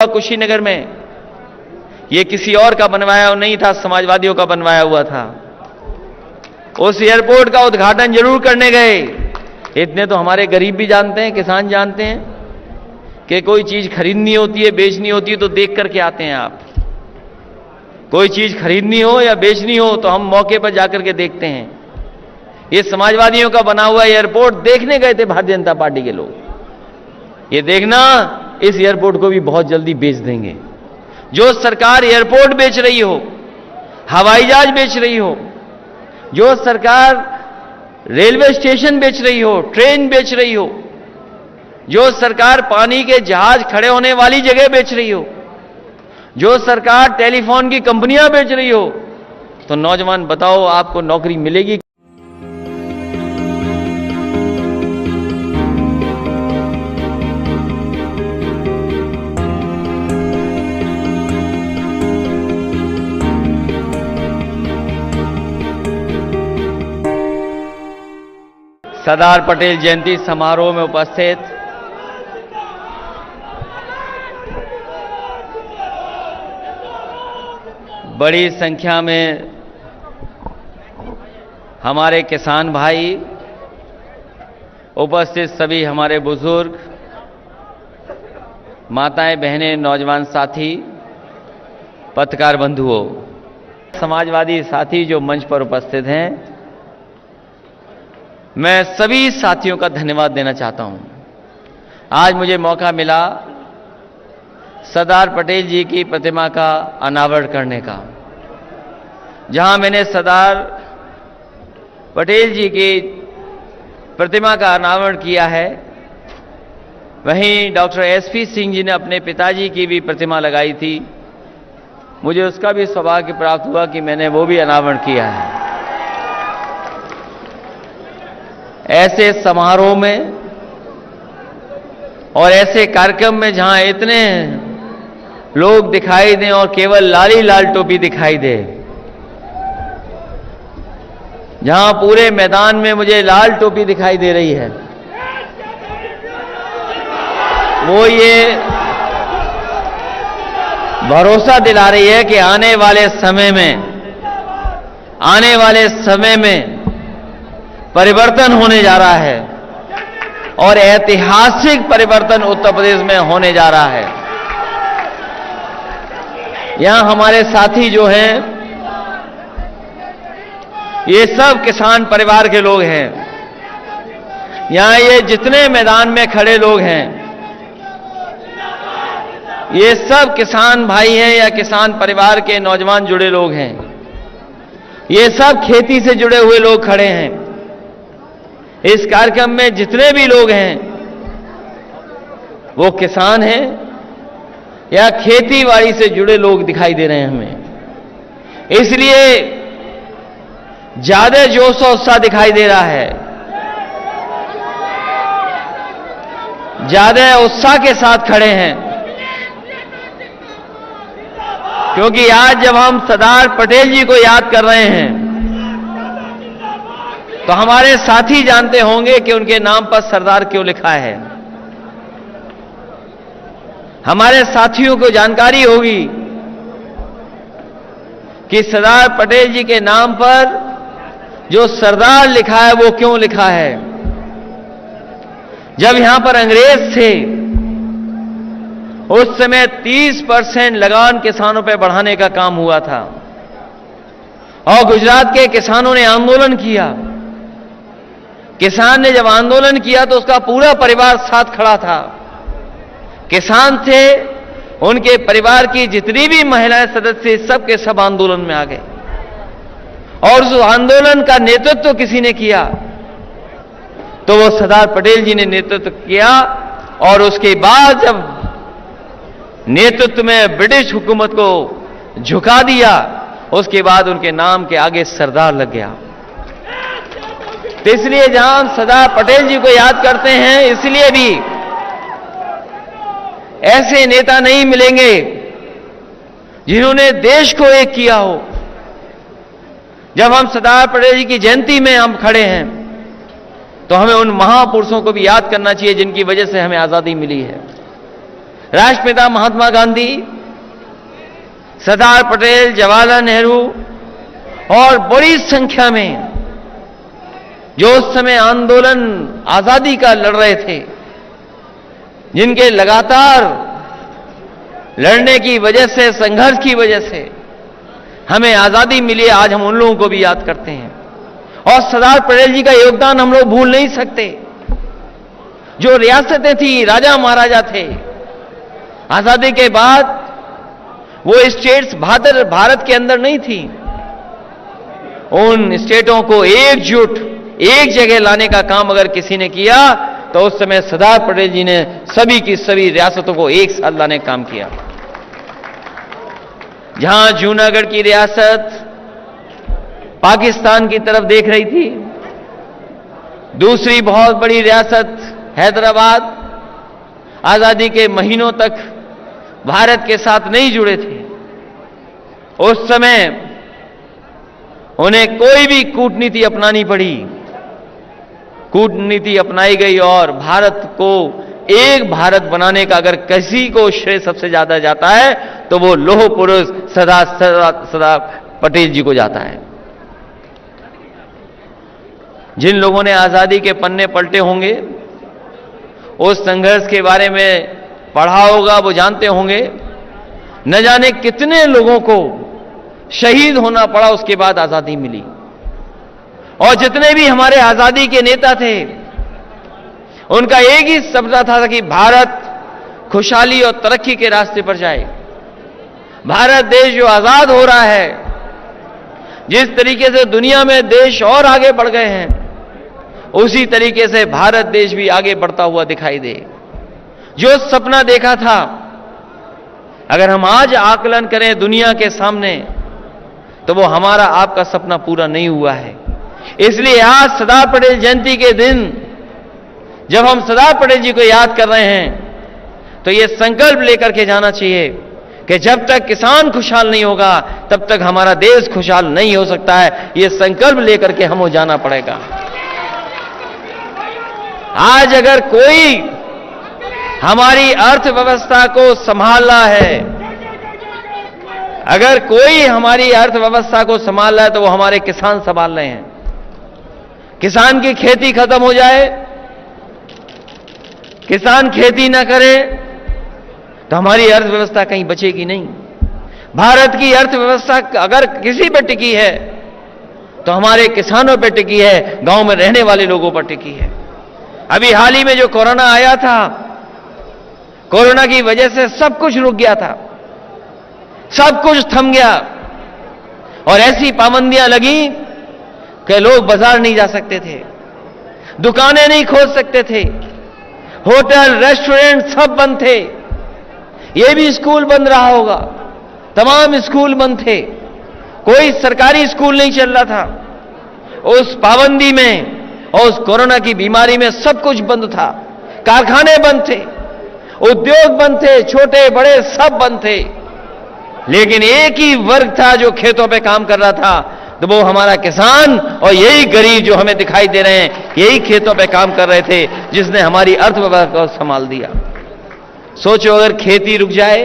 कुशीनगर में, ये किसी और का बनवाया नहीं था, समाजवादियों का बनवाया हुआ था। उस एयरपोर्ट का उद्घाटन जरूर करने गए। इतने तो हमारे गरीब भी जानते हैं, किसान जानते हैं कि कोई चीज खरीदनी होती है, बेचनी होती है तो देख करके आते हैं। आप कोई चीज खरीदनी हो या बेचनी हो तो हम मौके पर जाकर के देखते हैं। ये समाजवादियों का बना हुआ एयरपोर्ट देखने गए थे भारतीय जनता पार्टी के लोग। ये देखना, इस एयरपोर्ट को भी बहुत जल्दी बेच देंगे। जो सरकार एयरपोर्ट बेच रही हो, हवाई जहाज बेच रही हो, जो सरकार रेलवे स्टेशन बेच रही हो, ट्रेन बेच रही हो, जो सरकार पानी के जहाज खड़े होने वाली जगह बेच रही हो, जो सरकार टेलीफोन की कंपनियां बेच रही हो, तो नौजवान बताओ आपको नौकरी मिलेगी? सरदार पटेल जयंती समारोह में उपस्थित बड़ी संख्या में हमारे किसान भाई, उपस्थित सभी हमारे बुजुर्ग, माताएं, बहनें, नौजवान साथी, पत्रकार बंधुओं, समाजवादी साथी जो मंच पर उपस्थित हैं, मैं सभी साथियों का धन्यवाद देना चाहता हूं। आज मुझे मौका मिला सरदार पटेल जी की प्रतिमा का अनावरण करने का। जहां मैंने सरदार पटेल जी की प्रतिमा का अनावरण किया है, वहीं डॉक्टर एसपी सिंह जी ने अपने पिताजी की भी प्रतिमा लगाई थी। मुझे उसका भी सौभाग्य प्राप्त हुआ कि मैंने वो भी अनावरण किया है। ऐसे समारोह में और ऐसे कार्यक्रम में जहां इतने लोग दिखाई दें और केवल लाली लाल टोपी दिखाई दे, जहां पूरे मैदान में मुझे लाल टोपी दिखाई दे रही है, वो ये भरोसा दिला रही है कि आने वाले समय में परिवर्तन होने जा रहा है और ऐतिहासिक परिवर्तन उत्तर प्रदेश में होने जा रहा है। यहां हमारे साथी जो हैं, ये सब किसान परिवार के लोग हैं। यहां ये जितने मैदान में खड़े लोग हैं, ये सब किसान भाई हैं या किसान परिवार के नौजवान जुड़े लोग हैं। ये सब खेती से जुड़े हुए लोग खड़े हैं। इस कार्यक्रम में जितने भी लोग हैं वो किसान हैं या खेती बाड़ी से जुड़े लोग दिखाई दे रहे हैं हमें। इसलिए ज्यादा जोश और उत्साह दिखाई दे रहा है, ज्यादा उत्साह के साथ खड़े हैं, क्योंकि आज जब हम सरदार पटेल जी को याद कर रहे हैं तो हमारे साथी जानते होंगे कि उनके नाम पर सरदार क्यों लिखा है। हमारे साथियों को जानकारी होगी कि सरदार पटेल जी के नाम पर जो सरदार लिखा है वो क्यों लिखा है। जब यहां पर अंग्रेज थे, उस समय 30% लगान किसानों पर बढ़ाने का काम हुआ था और गुजरात के किसानों ने आंदोलन किया। किसान ने जब आंदोलन किया तो उसका पूरा परिवार साथ खड़ा था। किसान थे, उनके परिवार की जितनी भी महिलाएं सदस्य सब के सब आंदोलन में आ गए और उस आंदोलन का नेतृत्व किसी ने किया तो वो सरदार पटेल जी ने नेतृत्व किया। और उसके बाद जब नेतृत्व में ब्रिटिश हुकूमत को झुका दिया, उसके बाद उनके नाम के आगे सरदार लग गया। तो इसलिए जहां हम सरदार पटेल जी को याद करते हैं, इसलिए भी ऐसे नेता नहीं मिलेंगे जिन्होंने देश को एक किया हो। जब हम सरदार पटेल जी की जयंती में हम खड़े हैं तो हमें उन महापुरुषों को भी याद करना चाहिए जिनकी वजह से हमें आजादी मिली है। राष्ट्रपिता महात्मा गांधी, सरदार पटेल, जवाहरलाल नेहरू और बड़ी संख्या में जो उस समय आंदोलन आजादी का लड़ रहे थे, जिनके लगातार लड़ने की वजह से, संघर्ष की वजह से हमें आजादी मिली, आज हम उन लोगों को भी याद करते हैं। और सरदार पटेल जी का योगदान हम लोग भूल नहीं सकते। जो रियासतें थी, राजा महाराजा थे, आजादी के बाद वो स्टेट्स भारत के अंदर नहीं थी। उन स्टेटों को एकजुट एक जगह लाने का काम अगर किसी ने किया तो उस समय सरदार पटेल जी ने सभी की सभी रियासतों को एक साथ लाने का काम किया। जहां जूनागढ़ की रियासत पाकिस्तान की तरफ देख रही थी, दूसरी बहुत बड़ी रियासत हैदराबाद आजादी के महीनों तक भारत के साथ नहीं जुड़े थे। उस समय उन्हें कोई भी कूटनीति अपनानी पड़ी, कूटनीति अपनाई गई और भारत को एक भारत बनाने का अगर किसी को श्रेय सबसे ज्यादा जाता है तो वो लौह पुरुष सरदार पटेल जी को जाता है। जिन लोगों ने आजादी के पन्ने पलटे होंगे, उस संघर्ष के बारे में पढ़ा होगा, वो जानते होंगे न जाने कितने लोगों को शहीद होना पड़ा, उसके बाद आजादी मिली। और जितने भी हमारे आजादी के नेता थे, उनका एक ही सपना था कि भारत खुशहाली और तरक्की के रास्ते पर जाए। भारत देश जो आजाद हो रहा है, जिस तरीके से दुनिया में देश और आगे बढ़ गए हैं, उसी तरीके से भारत देश भी आगे बढ़ता हुआ दिखाई दे। जो सपना देखा था, अगर हम आज आकलन करें दुनिया के सामने, तो वो हमारा आपका सपना पूरा नहीं हुआ है। इसलिए आज सरदार पटेल जयंती के दिन जब हम सरदार पटेल जी को याद कर रहे हैं, तो ये संकल्प लेकर के जाना चाहिए कि जब तक किसान खुशहाल नहीं होगा तब तक हमारा देश खुशहाल नहीं हो सकता है। ये संकल्प लेकर के हमें जाना पड़ेगा। आज अगर कोई हमारी अर्थव्यवस्था को संभालना है, अगर कोई हमारी अर्थव्यवस्था को संभाल रहा है तो वो हमारे किसान संभाल रहे हैं। किसान की खेती खत्म हो जाए, किसान खेती ना करे तो हमारी अर्थव्यवस्था कहीं बचेगी नहीं। भारत की अर्थव्यवस्था अगर किसी पर टिकी है तो हमारे किसानों पर टिकी है, गांव में रहने वाले लोगों पर टिकी है। अभी हाल ही में जो कोरोना आया था, कोरोना की वजह से सब कुछ रुक गया था, सब कुछ थम गया और ऐसी पाबंदियां लगी कि लोग बाजार नहीं जा सकते थे, दुकानें नहीं खोल सकते थे, होटल रेस्टोरेंट सब बंद थे। ये भी स्कूल बंद रहा होगा, तमाम स्कूल बंद थे, कोई सरकारी स्कूल नहीं चल रहा था। उस पाबंदी में और उस कोरोना की बीमारी में सब कुछ बंद था, कारखाने बंद थे, उद्योग बंद थे, छोटे बड़े सब बंद थे। लेकिन एक ही वर्ग था जो खेतों पे काम कर रहा था, तो वो हमारा किसान और यही गरीब जो हमें दिखाई दे रहे हैं, यही खेतों पे काम कर रहे थे, जिसने हमारी अर्थव्यवस्था को संभाल दिया। सोचो अगर खेती रुक जाए,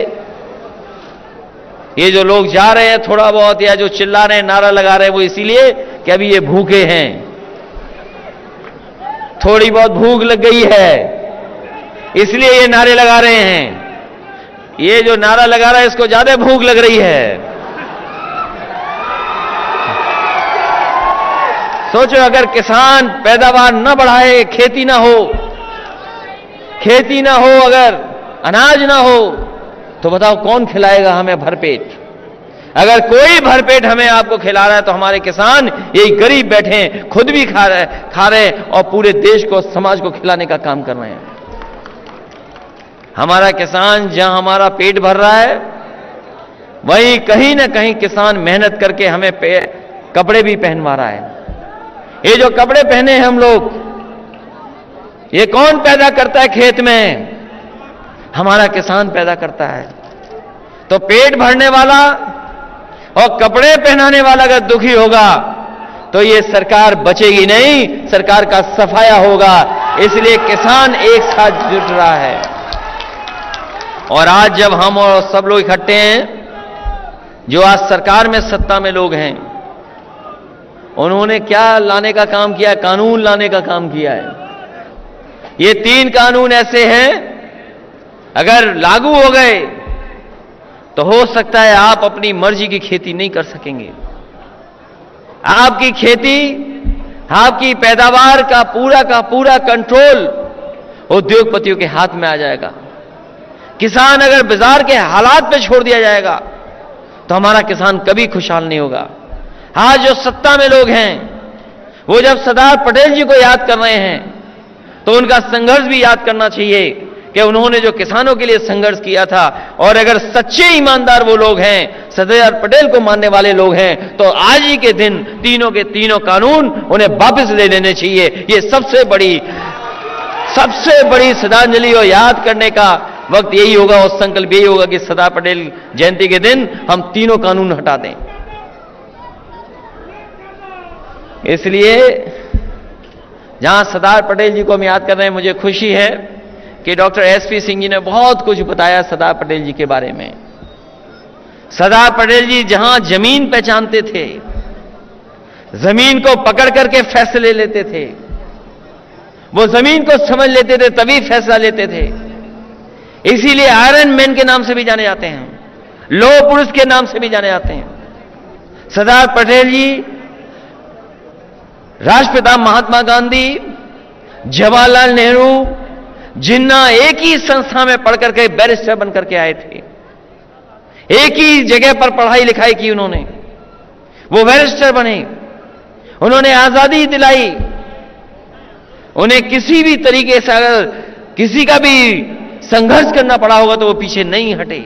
ये जो लोग जा रहे हैं थोड़ा बहुत या जो चिल्ला रहे हैं, नारा लगा रहे हैं, वो इसीलिए कि अभी ये भूखे हैं, थोड़ी बहुत भूख लग गई है, इसलिए ये नारे लगा रहे हैं। ये जो नारा लगा रहा है इसको ज्यादा भूख लग रही है। सोचो अगर किसान पैदावार न बढ़ाए, खेती ना हो, खेती ना हो, अगर अनाज ना हो, तो बताओ कौन खिलाएगा हमें भरपेट? अगर कोई भरपेट हमें आपको खिला रहा है तो हमारे किसान यही गरीब बैठे हैं, खुद भी खा रहे और पूरे देश को, समाज को खिलाने का काम कर रहे हैं। हमारा किसान जहां हमारा पेट भर रहा है, वहीं कहीं ना कहीं किसान मेहनत करके हमें कपड़े भी पहनवा रहा है। ये जो कपड़े पहने हैं हम लोग, ये कौन पैदा करता है खेत में? हमारा किसान पैदा करता है। तो पेट भरने वाला और कपड़े पहनाने वाला अगर दुखी होगा तो ये सरकार बचेगी नहीं, सरकार का सफाया होगा। इसलिए किसान एक साथ जुट रहा है। और आज जब हम और सब लोग इकट्ठे हैं, जो आज सरकार में सत्ता में लोग हैं, उन्होंने क्या लाने का काम किया है? कानून लाने का काम किया है। ये 3 कानून ऐसे हैं, अगर लागू हो गए तो हो सकता है आप अपनी मर्जी की खेती नहीं कर सकेंगे। आपकी खेती, आपकी पैदावार का पूरा कंट्रोल उद्योगपतियों के हाथ में आ जाएगा। किसान अगर बाजार के हालात पे छोड़ दिया जाएगा तो हमारा किसान कभी खुशहाल नहीं होगा। आज जो सत्ता में लोग हैं, वो जब सरदार पटेल जी को याद कर रहे हैं तो उनका संघर्ष भी याद करना चाहिए कि उन्होंने जो किसानों के लिए संघर्ष किया था। और अगर सच्चे ईमानदार वो लोग हैं, सरदार पटेल को मानने वाले लोग हैं, तो आज ही के दिन तीनों के तीनों कानून उन्हें वापस ले लेने चाहिए। ये सबसे बड़ी श्रद्धांजलि और याद करने का वक्त यही होगा, और संकल्प यही होगा कि सरदार पटेल जयंती के दिन हम तीनों कानून हटा दें। इसलिए जहां सरदार पटेल जी को हम याद कर रहे हैं, मुझे खुशी है कि डॉक्टर एसपी सिंह जी ने बहुत कुछ बताया सरदार पटेल जी के बारे में। सरदार पटेल जी जहां जमीन पहचानते थे, जमीन को पकड़ करके फैसले लेते थे, वो जमीन को समझ लेते थे तभी फैसला लेते थे। इसीलिए आयरन मैन के नाम से भी जाने जाते हैं, लौह पुरुष के नाम से भी जाने जाते हैं। सरदार पटेल जी राष्ट्रपिता महात्मा गांधी, जवाहरलाल नेहरू, जिन्ना एक ही संस्था में पढ़ करके बैरिस्टर बनकर के आए थे, एक ही जगह पर पढ़ाई लिखाई की उन्होंने, वो बैरिस्टर बने, उन्होंने आजादी दिलाई। उन्हें किसी भी तरीके से अगर किसी का भी संघर्ष करना पड़ा होगा तो वो पीछे नहीं हटे।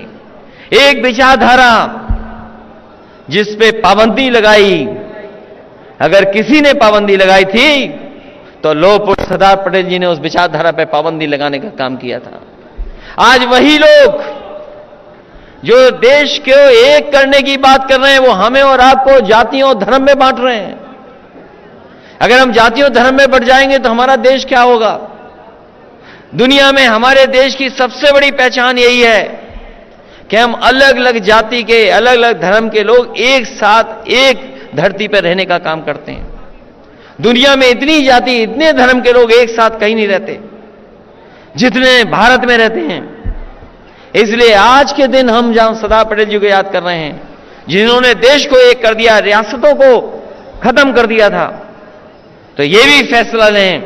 एक विचारधारा जिस पे पाबंदी लगाई, अगर किसी ने पाबंदी लगाई थी तो लौह पुरुष सरदार पटेल जी ने उस विचारधारा पे पाबंदी लगाने का काम किया था। आज वही लोग जो देश को एक करने की बात कर रहे हैं, वो हमें और आपको जातियों और धर्म में बांट रहे हैं। अगर हम जातियों धर्म में बढ़ जाएंगे तो हमारा देश क्या होगा? दुनिया में हमारे देश की सबसे बड़ी पहचान यही है कि हम अलग अलग जाति के, अलग अलग धर्म के लोग एक साथ एक धरती पर रहने का काम करते हैं। दुनिया में इतनी जाति, इतने धर्म के लोग एक साथ कहीं नहीं रहते जितने भारत में रहते हैं। इसलिए आज के दिन हम जहां सरदार पटेल जी को याद कर रहे हैं, जिन्होंने देश को एक कर दिया, रियासतों को खत्म कर दिया था, तो ये भी फैसला लें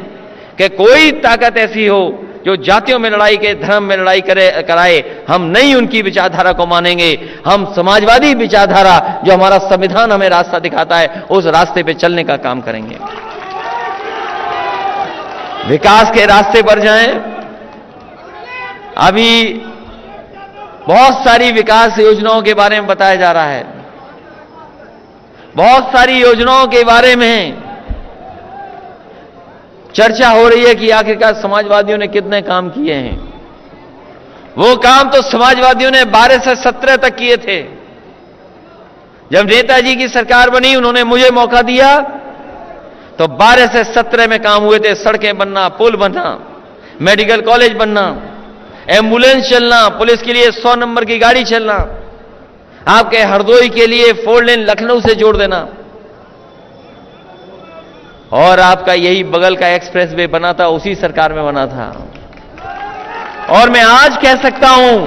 कि कोई ताकत ऐसी हो जो जातियों में लड़ाई के, धर्म में लड़ाई कराए, हम नहीं उनकी विचारधारा को मानेंगे। हम समाजवादी विचारधारा, जो हमारा संविधान हमें रास्ता दिखाता है, उस रास्ते पे चलने का काम करेंगे। विकास के रास्ते पर जाएं। अभी बहुत सारी विकास योजनाओं के बारे में बताया जा रहा है, बहुत सारी योजनाओं के बारे में चर्चा हो रही है कि आखिरकार समाजवादियों ने कितने काम किए हैं। वो काम तो समाजवादियों ने 12 से 17 तक किए थे। जब नेताजी की सरकार बनी, उन्होंने मुझे मौका दिया तो 12 से 17 में काम हुए थे। सड़कें बनना, पुल बनना, मेडिकल कॉलेज बनना, एम्बुलेंस चलना, पुलिस के लिए 100 नंबर की गाड़ी चलना, आपके हरदोई के लिए 4 लेन लखनऊ से जोड़ देना, और आपका यही बगल का एक्सप्रेसवे बना था, उसी सरकार में बना था। और मैं आज कह सकता हूं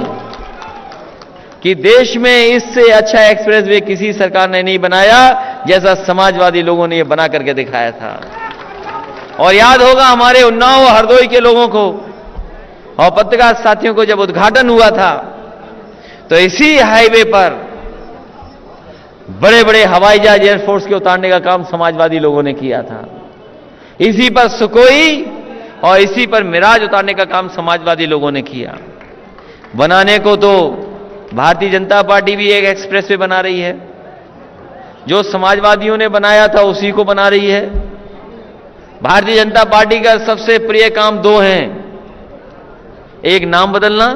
कि देश में इससे अच्छा एक्सप्रेसवे किसी सरकार ने नहीं बनाया जैसा समाजवादी लोगों ने यह बना करके दिखाया था। और याद होगा हमारे उन्नाव हरदोई के लोगों को और पत्रकार साथियों को, जब उद्घाटन हुआ था तो इसी हाईवे पर बड़े बड़े हवाई जहाज एयरफोर्स के उतारने का काम समाजवादी लोगों ने किया था। इसी पर सुकोई और इसी पर मिराज उतारने का काम समाजवादी लोगों ने किया। बनाने को तो भारतीय जनता पार्टी भी एक एक्सप्रेसवे बना रही है, जो समाजवादियों ने बनाया था उसी को बना रही है। भारतीय जनता पार्टी का सबसे प्रिय काम 2 हैं, एक नाम बदलना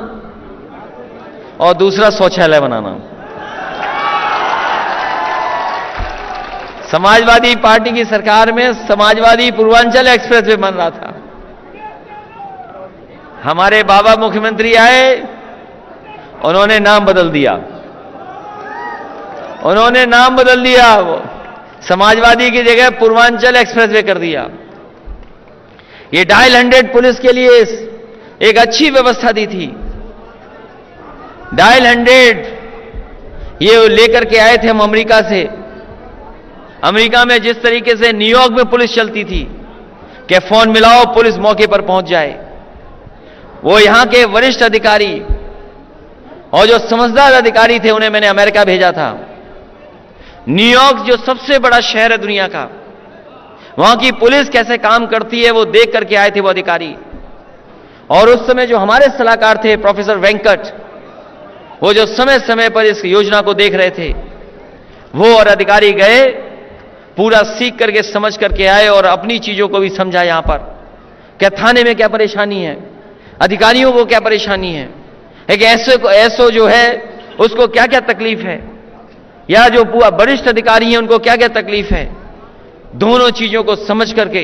और दूसरा शौचालय बनाना। समाजवादी पार्टी की सरकार में समाजवादी पूर्वांचल एक्सप्रेसवे बन रहा था। हमारे बाबा मुख्यमंत्री आए, उन्होंने नाम बदल दिया। उन्होंने नाम बदल दिया, समाजवादी की जगह पूर्वांचल एक्सप्रेसवे कर दिया। ये डायल 100 पुलिस के लिए एक अच्छी व्यवस्था दी थी। डायल 100 ये लेकर के आए थे हम अमेरिका से। अमेरिका में जिस तरीके से न्यूयॉर्क में पुलिस चलती थी कि फोन मिलाओ पुलिस मौके पर पहुंच जाए, वो यहां के वरिष्ठ अधिकारी और जो समझदार अधिकारी थे उन्हें मैंने अमेरिका भेजा था। न्यूयॉर्क जो सबसे बड़ा शहर है दुनिया का, वहां की पुलिस कैसे काम करती है वो देख करके आए थे वो अधिकारी। और उस समय जो हमारे सलाहकार थे प्रोफेसर वेंकट, वो जो समय समय पर इस योजना को देख रहे थे, वो और अधिकारी गए, पूरा सीख करके समझ करके आए और अपनी चीजों को भी समझा। यहां पर क्या थाने में क्या परेशानी है, अधिकारियों को क्या परेशानी है, एक ऐसो जो है उसको क्या क्या तकलीफ है, या जो पूरा वरिष्ठ अधिकारी हैं उनको क्या क्या तकलीफ है, दोनों चीजों को समझ करके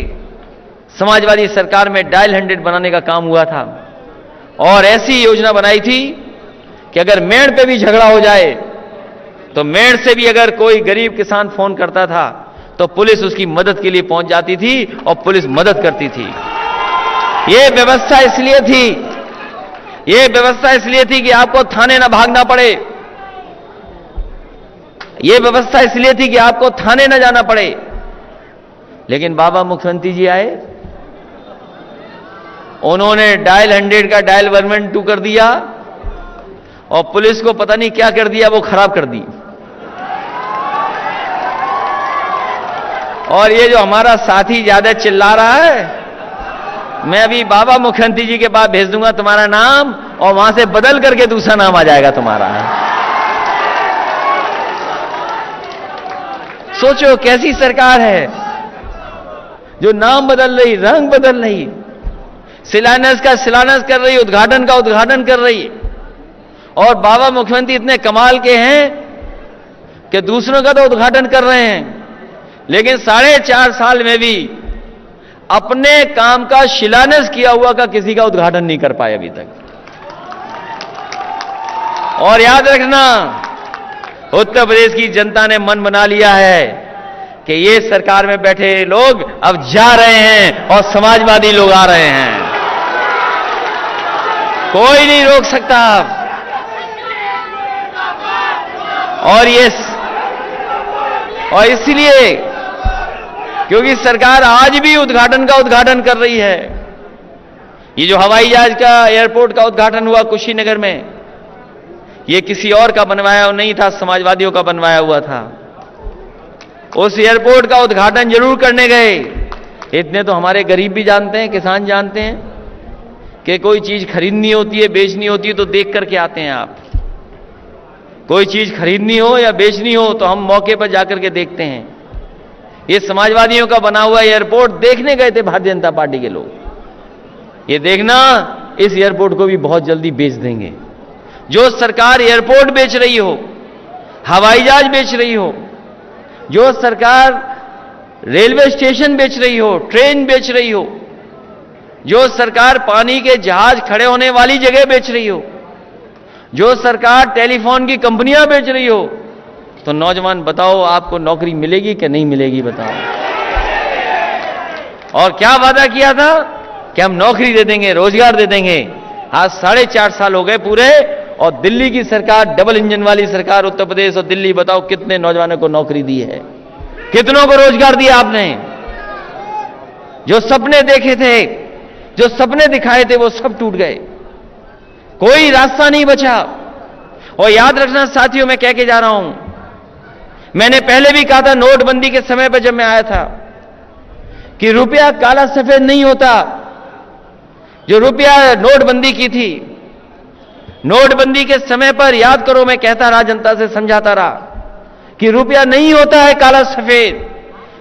समाजवादी सरकार में डायल 100 बनाने का काम हुआ था। और ऐसी योजना बनाई थी कि अगर मेड़ पे भी झगड़ा हो जाए तो मेड़ से भी अगर कोई गरीब किसान फोन करता था तो पुलिस उसकी मदद के लिए पहुंच जाती थी और पुलिस मदद करती थी। यह व्यवस्था इसलिए थी, यह व्यवस्था इसलिए थी कि आपको थाने ना भागना पड़े। यह व्यवस्था इसलिए थी कि आपको थाने ना जाना पड़े। लेकिन बाबा मुख्यमंत्री जी आए, उन्होंने डायल 100 का डायल 112 कर दिया और पुलिस को पता नहीं क्या कर दिया, वो खराब कर दी। और ये जो हमारा साथी ज्यादा चिल्ला रहा है, मैं अभी बाबा मुख्यमंत्री जी के पास भेज दूंगा तुम्हारा नाम, और वहां से बदल करके दूसरा नाम आ जाएगा तुम्हारा। सोचो कैसी सरकार है जो नाम बदल रही, रंग बदल रही, शिलान्यास का शिलान्यास कर रही, उद्घाटन का उद्घाटन कर रही। और बाबा मुख्यमंत्री इतने कमाल के हैं कि दूसरों का तो उद्घाटन कर रहे हैं, लेकिन 4.5 साल में भी अपने काम का शिलान्यास किया हुआ का किसी का उद्घाटन नहीं कर पाए अभी तक। और याद रखना, उत्तर प्रदेश की जनता ने मन बना लिया है कि ये सरकार में बैठे लोग अब जा रहे हैं और समाजवादी लोग आ रहे हैं। कोई नहीं रोक सकता। और इसलिए क्योंकि सरकार आज भी उद्घाटन का उद्घाटन कर रही है। ये जो हवाई जहाज का एयरपोर्ट का उद्घाटन हुआ कुशीनगर में, ये किसी और का बनवाया नहीं था, समाजवादियों का बनवाया हुआ था। उस एयरपोर्ट का उद्घाटन जरूर करने गए। इतने तो हमारे गरीब भी जानते हैं, किसान जानते हैं कि कोई चीज खरीदनी होती है, बेचनी होती है तो देख करके आते हैं। आप कोई चीज खरीदनी हो या बेचनी हो तो हम मौके पर जाकर के देखते हैं। ये समाजवादियों का बना हुआ एयरपोर्ट देखने गए थे भारतीय जनता पार्टी के लोग। ये देखना, इस एयरपोर्ट को भी बहुत जल्दी बेच देंगे। जो सरकार एयरपोर्ट बेच रही हो, हवाई जहाज बेच रही हो, जो सरकार रेलवे स्टेशन बेच रही हो, ट्रेन बेच रही हो, जो सरकार पानी के जहाज खड़े होने वाली जगह बेच रही हो, जो सरकार टेलीफोन की कंपनियां बेच रही हो, तो नौजवान बताओ आपको नौकरी मिलेगी कि नहीं मिलेगी, बताओ। और क्या वादा किया था कि हम नौकरी दे देंगे, रोजगार दे देंगे। आज 4.5 साल हो गए पूरे, और दिल्ली की सरकार, डबल इंजन वाली सरकार, उत्तर प्रदेश और दिल्ली, बताओ कितने नौजवानों को नौकरी दी है, कितनों को रोजगार दिया आपने। जो सपने देखे थे, जो सपने दिखाए थे, वो सब टूट गए, कोई रास्ता नहीं बचा। और याद रखना साथियों, मैं कह के जा रहा हूं, मैंने पहले भी कहा था नोटबंदी के समय पर जब मैं आया था कि रुपया काला सफेद नहीं होता। जो रुपया नोटबंदी की थी, नोटबंदी के समय पर याद करो, मैं कहता रहा, जनता से समझाता रहा कि रुपया नहीं होता है काला सफेद।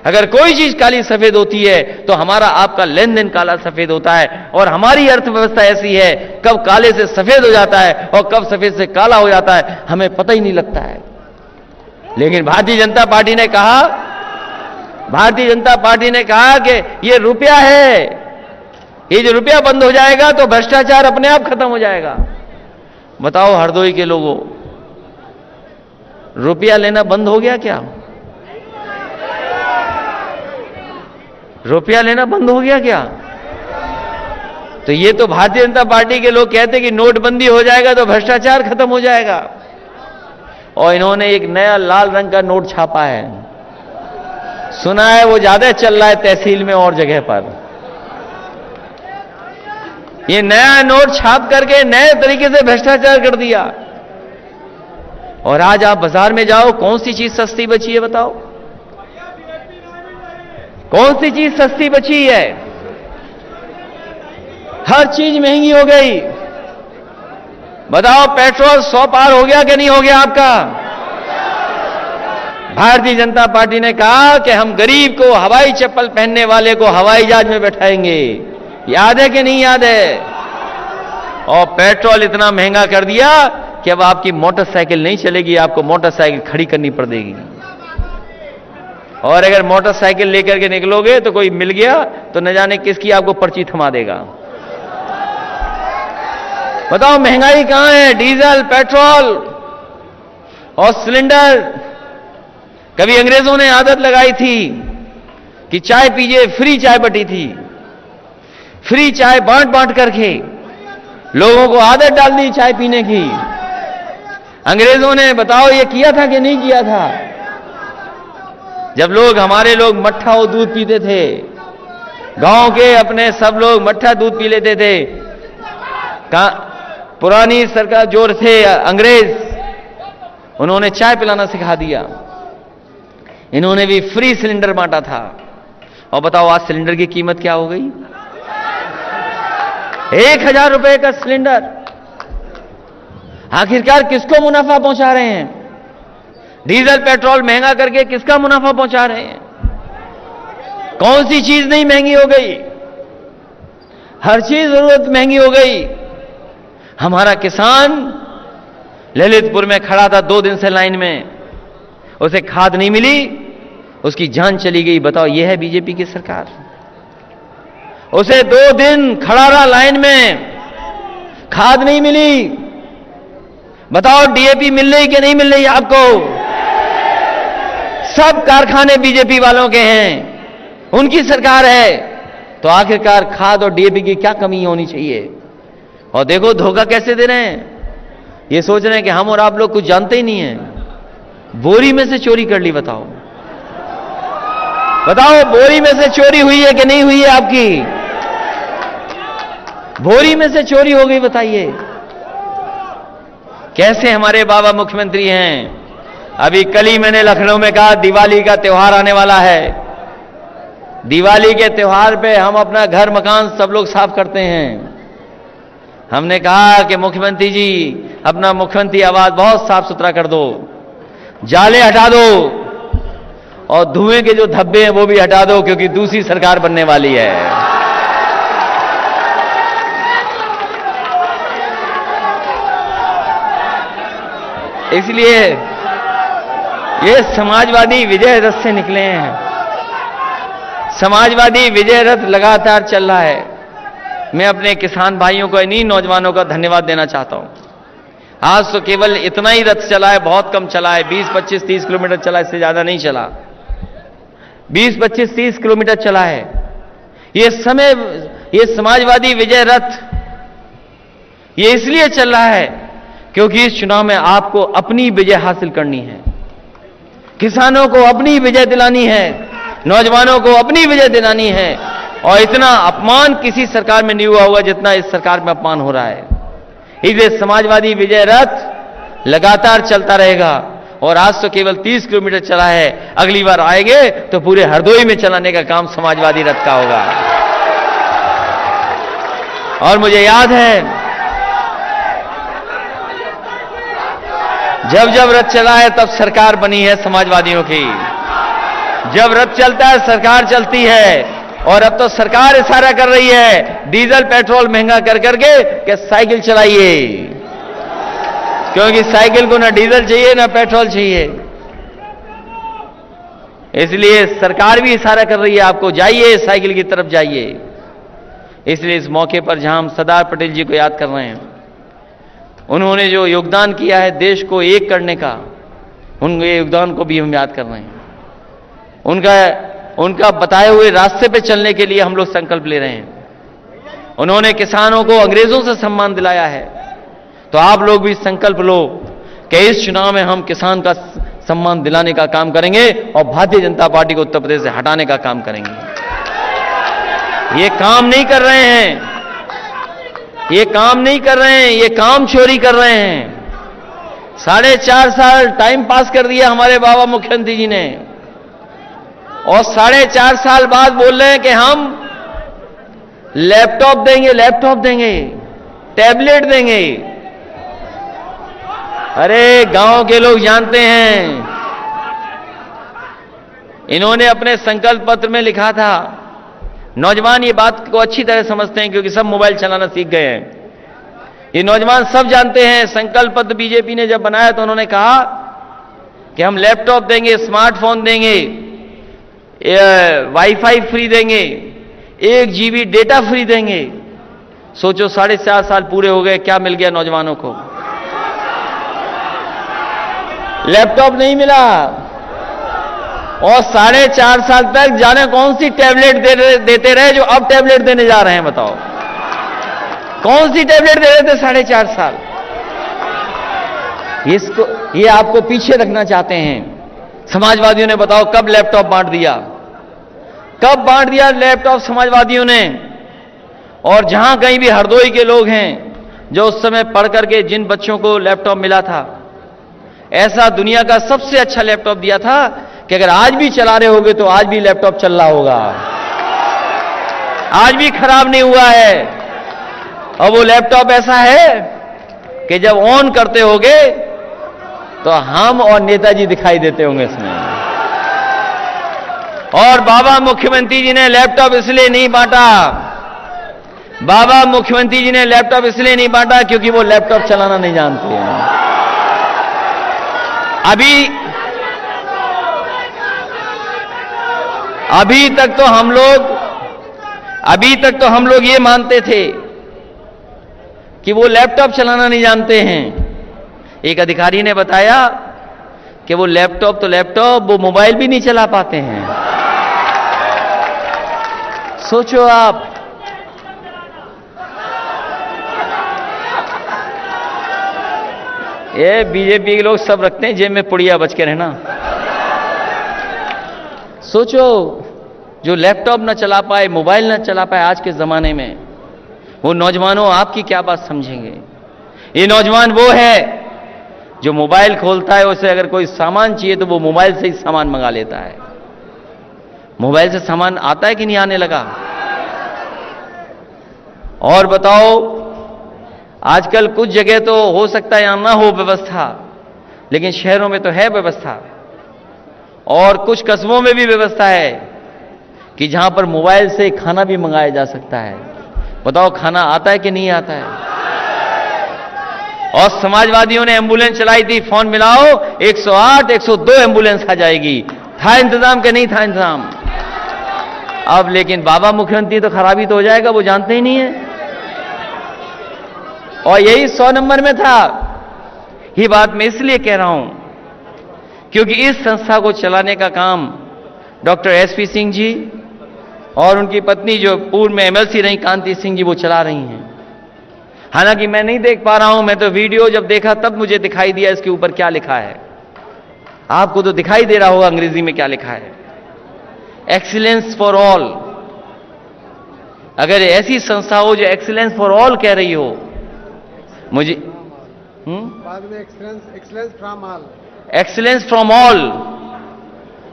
अगर कोई चीज काली सफेद होती है तो हमारा आपका लेन देन काला सफेद होता है। और हमारी अर्थव्यवस्था ऐसी है, कब काले से सफेद हो जाता है और कब सफेद से काला हो जाता है हमें पता ही नहीं लगता है। लेकिन भारतीय जनता पार्टी ने कहा, भारतीय जनता पार्टी ने कहा कि ये रुपया है, ये जो रुपया बंद हो जाएगा तो भ्रष्टाचार अपने आप खत्म हो जाएगा। बताओ हरदोई के लोगों, रुपया लेना बंद हो गया क्या? रुपया लेना बंद हो गया क्या? तो ये तो भारतीय जनता पार्टी के लोग कहते कि नोटबंदी हो जाएगा तो भ्रष्टाचार खत्म हो जाएगा, और इन्होंने एक नया लाल रंग का नोट छापा है। सुना है वो ज्यादा चल रहा है तहसील में और जगह पर। ये नया नोट छाप करके नए तरीके से भ्रष्टाचार कर दिया। और आज आप बाजार में जाओ, कौन सी चीज सस्ती बची है बताओ? कौन सी चीज सस्ती बची है? हर चीज महंगी हो गई। बताओ पेट्रोल 100 पार हो गया कि नहीं हो गया आपका? भारतीय जनता पार्टी ने कहा कि हम गरीब को, हवाई चप्पल पहनने वाले को हवाई जहाज में बैठाएंगे। याद है कि नहीं याद है? और पेट्रोल इतना महंगा कर दिया कि अब आपकी मोटरसाइकिल नहीं चलेगी, आपको मोटरसाइकिल खड़ी करनी पड़ेगी। और अगर मोटरसाइकिल लेकर के निकलोगे तो कोई मिल गया तो न जाने किसकी आपको पर्ची थमा देगा। बताओ महंगाई कहां है? डीजल, पेट्रोल और सिलेंडर। कभी अंग्रेजों ने आदत लगाई थी कि चाय पीजिए, फ्री चाय बटी थी। फ्री चाय बांट बांट करके लोगों को आदत डाल दी चाय पीने की। अंग्रेजों ने बताओ ये किया था कि नहीं किया था? जब हमारे लोग मट्ठा और दूध पीते थे, गांव के अपने सब लोग मट्ठा दूध पी लेते थे। पुरानी सरकार जो थे अंग्रेज, उन्होंने चाय पिलाना सिखा दिया। इन्होंने भी फ्री सिलेंडर बांटा था। और बताओ आज सिलेंडर की कीमत क्या हो गई? 1000 रुपए का सिलेंडर। आखिरकार किसको मुनाफा पहुंचा रहे हैं? डीजल पेट्रोल महंगा करके किसका मुनाफा पहुंचा रहे हैं? कौन सी चीज नहीं महंगी हो गई? हर चीज जरूरत महंगी हो गई। हमारा किसान ललितपुर में खड़ा था 2 दिन से लाइन में, उसे खाद नहीं मिली, उसकी जान चली गई। बताओ यह है बीजेपी की सरकार? उसे 2 दिन खड़ा रहा लाइन में, खाद नहीं मिली। बताओ डीएपी मिल रही कि नहीं मिल रही आपको? सब कारखाने बीजेपी वालों के हैं, उनकी सरकार है। तो आखिरकार खाद और डीएपी की क्या कमी होनी चाहिए? और देखो धोखा कैसे दे रहे हैं। ये सोच रहे हैं कि हम और आप लोग कुछ जानते ही नहीं है। बोरी में से चोरी कर ली। बताओ बताओ बोरी में से चोरी हुई है कि नहीं हुई है आपकी? बोरी में से चोरी हो गई। बताइए कैसे हमारे बाबा मुख्यमंत्री हैं। अभी कल ही मैंने लखनऊ में कहा दिवाली का त्योहार आने वाला है। दिवाली के त्योहार पे हम अपना घर मकान सब लोग साफ करते हैं। हमने कहा कि मुख्यमंत्री जी अपना मुख्यमंत्री आवास बहुत साफ सुथरा कर दो, जाले हटा दो और धुएं के जो धब्बे हैं वो भी हटा दो, क्योंकि दूसरी सरकार बनने वाली है। इसलिए ये समाजवादी विजय रथ से निकले हैं। समाजवादी विजय रथ लगातार चल रहा है। मैं अपने किसान भाइयों को, इन्हीं नौजवानों का धन्यवाद देना चाहता हूं। आज तो केवल इतना ही रथ चला है, बहुत कम चला है, 20, 25, 30 किलोमीटर चला, इससे ज्यादा नहीं चला। 20, 25, 30 किलोमीटर चला है। ये समाजवादी विजय रथ ये इसलिए चल रहा है क्योंकि इस चुनाव में आपको अपनी विजय हासिल करनी है, किसानों को अपनी विजय दिलानी है, नौजवानों को अपनी विजय दिलानी है। और इतना अपमान किसी सरकार में नहीं हुआ जितना इस सरकार में अपमान हो रहा है। इसलिए समाजवादी विजय रथ लगातार चलता रहेगा। और आज तो केवल 30 किलोमीटर चला है, अगली बार आएंगे तो पूरे हरदोई में चलाने का काम समाजवादी रथ का होगा। और मुझे याद है जब जब रथ चला है तब सरकार बनी है समाजवादियों की। जब रथ चलता है सरकार चलती है। और अब तो सरकार इशारा कर रही है डीजल पेट्रोल महंगा कर करके कि साइकिल चलाइए, क्योंकि साइकिल को ना डीजल चाहिए ना पेट्रोल चाहिए। इसलिए सरकार भी इशारा कर रही है आपको, जाइए साइकिल की तरफ जाइए। इसलिए इस मौके पर जहां हम सरदार पटेल जी को याद कर रहे हैं, उन्होंने जो योगदान किया है देश को एक करने का, उनके योगदान को भी हम याद कर रहे हैं। उनका बताए हुए रास्ते पे चलने के लिए हम लोग संकल्प ले रहे हैं। उन्होंने किसानों को अंग्रेजों से सम्मान दिलाया है, तो आप लोग भी संकल्प लो कि इस चुनाव में हम किसान का सम्मान दिलाने का काम करेंगे और भारतीय जनता पार्टी को उत्तर प्रदेश से हटाने का काम करेंगे। ये काम नहीं कर रहे हैं, ये काम नहीं कर रहे हैं, ये काम चोरी कर रहे हैं। 4.5 साल टाइम पास कर दिया हमारे बाबा मुख्यमंत्री जी ने, और 4.5 साल बाद बोल रहे हैं कि हम लैपटॉप देंगे, टैबलेट देंगे। अरे गांव के लोग जानते हैं, इन्होंने अपने संकल्प पत्र में लिखा था, नौजवान ये बात को अच्छी तरह समझते हैं क्योंकि सब मोबाइल चलाना सीख गए हैं। ये नौजवान सब जानते हैं, संकल्प पत्र बीजेपी ने जब बनाया तो उन्होंने कहा कि हम लैपटॉप देंगे, स्मार्टफोन देंगे, वाईफाई फ्री देंगे, 1 GB डेटा फ्री देंगे। सोचो 4.5 साल पूरे हो गए, क्या मिल गया नौजवानों को? लैपटॉप नहीं मिला, और 4.5 साल तक जाने कौन सी टैबलेट देते रहे जो अब टैबलेट देने जा रहे हैं। बताओ कौन सी टैबलेट दे रहे थे 4.5 साल? ये आपको पीछे रखना चाहते हैं समाजवादियों ने। बताओ कब लैपटॉप बांट दिया, कब बांट दिया लैपटॉप समाजवादियों ने? और जहां कहीं भी हरदोई के लोग हैं जो उस समय पढ़ करके जिन बच्चों को लैपटॉप मिला था, ऐसा दुनिया का सबसे अच्छा लैपटॉप दिया था कि अगर आज भी चला रहे होगे तो आज भी लैपटॉप चल रहा होगा, आज भी खराब नहीं हुआ है। और वो लैपटॉप ऐसा है कि जब ऑन करते होगे तो हम और नेताजी दिखाई देते होंगे इसमें। और बाबा मुख्यमंत्री जी ने लैपटॉप इसलिए नहीं बांटा, बाबा मुख्यमंत्री जी ने लैपटॉप इसलिए नहीं बांटा क्योंकि वो लैपटॉप चलाना नहीं जानते हैं। अभी तक तो हम लोग ये मानते थे कि वो लैपटॉप चलाना नहीं जानते हैं। एक अधिकारी ने बताया कि वो लैपटॉप तो लैपटॉप, वो मोबाइल भी नहीं चला पाते हैं। सोचो आप, ये बीजेपी के लोग सब रखते हैं जेब में पुड़िया, बच के रहना। सोचो जो लैपटॉप ना चला पाए, मोबाइल ना चला पाए आज के जमाने में, वो नौजवानों आपकी क्या बात समझेंगे? ये नौजवान वो है जो मोबाइल खोलता है, उसे अगर कोई सामान चाहिए तो वो मोबाइल से ही सामान मंगा लेता है। मोबाइल से सामान आता है कि नहीं आने लगा? और बताओ, आजकल कुछ जगह तो हो सकता है यहां ना हो व्यवस्था, लेकिन शहरों में तो है व्यवस्था, और कुछ कस्बों में भी व्यवस्था है कि जहां पर मोबाइल से खाना भी मंगाया जा सकता है। बताओ खाना आता है कि नहीं आता है? और समाजवादियों ने एम्बुलेंस चलाई थी, फोन मिलाओ 108 102 एम्बुलेंस आ जाएगी। था इंतजाम कि नहीं था इंतजाम? अब लेकिन बाबा मुख्यमंत्री तो खराबी तो हो जाएगा, वो जानते ही नहीं है। और यही 100 नंबर में था। ये बात मैं इसलिए कह रहा हूं क्योंकि इस संस्था को चलाने का काम डॉक्टर एसपी सिंह जी और उनकी पत्नी जो पूर्व में एमएलसी रही कांति सिंह जी, वो चला रही हैं। हालांकि मैं नहीं देख पा रहा हूं, मैं तो वीडियो जब देखा तब मुझे दिखाई दिया इसके ऊपर क्या लिखा है। आपको तो दिखाई दे रहा होगा अंग्रेजी में क्या लिखा है, एक्सीलेंस फॉर ऑल। अगर ऐसी संस्था हो जो एक्सीलेंस फॉर ऑल कह रही हो, मुझे बाद में excellence from all, excellence from all,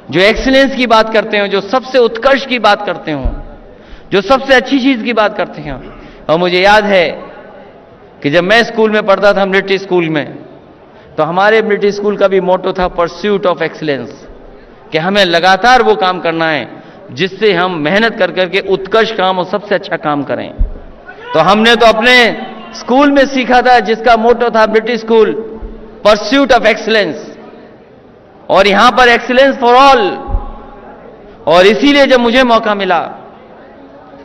जो एक्सीलेंस की बात करते हो, जो सबसे उत्कर्ष की बात करते हो, जो सबसे अच्छी चीज की बात करते हैं। और मुझे याद है कि जब मैं स्कूल में पढ़ता था, मिलिट्री स्कूल में, तो हमारे मिलिट्री स्कूल का भी मोटो था परस्यूट ऑफ एक्सीलेंस, कि हमें लगातार वो काम करना है जिससे हम मेहनत कर करके उत्कर्ष काम और सबसे अच्छा काम करें। तो हमने तो अपने स्कूल में सीखा था जिसका मोटो था British school, pursuit of excellence, और यहां पर एक्सीलेंस फॉर ऑल। और इसीलिए जब मुझे मौका मिला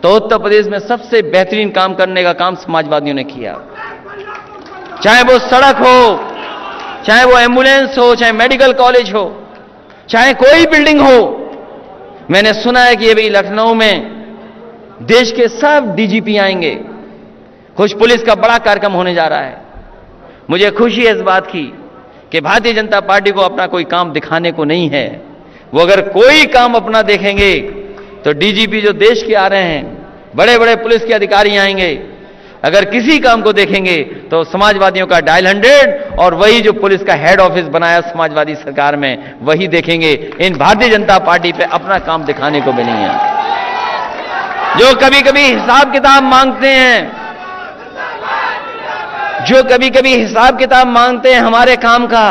तो उत्तर प्रदेश में सबसे बेहतरीन काम करने का काम समाजवादियों ने किया। चाहे वो सड़क हो, चाहे वो एम्बुलेंस हो, चाहे मेडिकल कॉलेज हो, चाहे कोई बिल्डिंग हो। मैंने सुना है कि अभी लखनऊ में देश के सब डीजीपी आएंगे, कुछ पुलिस का बड़ा कार्यक्रम होने जा रहा है। मुझे खुशी है इस बात की कि भारतीय जनता पार्टी को अपना कोई काम दिखाने को नहीं है। वो अगर कोई काम अपना देखेंगे तो डीजीपी जो देश के आ रहे हैं, बड़े बड़े पुलिस के अधिकारी आएंगे, अगर किसी काम को देखेंगे तो समाजवादियों का डायल 100 और वही जो पुलिस का हेड ऑफिस बनाया समाजवादी सरकार में, वही देखेंगे। इन भारतीय जनता पार्टी पे अपना काम दिखाने को भी नहीं है। जो कभी कभी हिसाब किताब मांगते हैं, जो कभी कभी हिसाब किताब मांगते हैं हमारे काम का,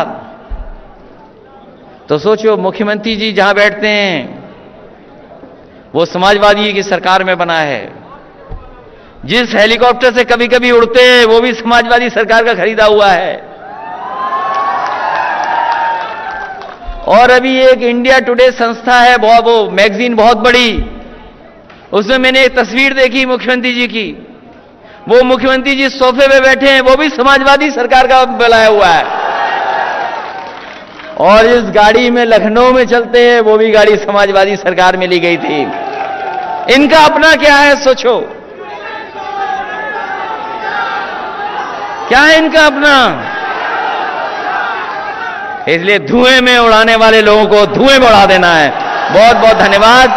तो सोचो मुख्यमंत्री जी जहां बैठते हैं वो समाजवादी की सरकार में बना है। जिस हेलीकॉप्टर से कभी कभी उड़ते हैं वो भी समाजवादी सरकार का खरीदा हुआ है। और अभी एक इंडिया टुडे संस्था है, वो मैगजीन बहुत बड़ी, उसमें मैंने एक तस्वीर देखी मुख्यमंत्री जी की। वो मुख्यमंत्री जी सोफे पे बैठे हैं, वो भी समाजवादी सरकार का बनाया हुआ है। और इस गाड़ी में लखनऊ में चलते हैं, वो भी गाड़ी समाजवादी सरकार में ली गई थी। इनका अपना क्या है सोचो, क्या है इनका अपना? इसलिए धुएं में उड़ाने वाले लोगों को धुएं में उड़ा देना है। बहुत बहुत धन्यवाद।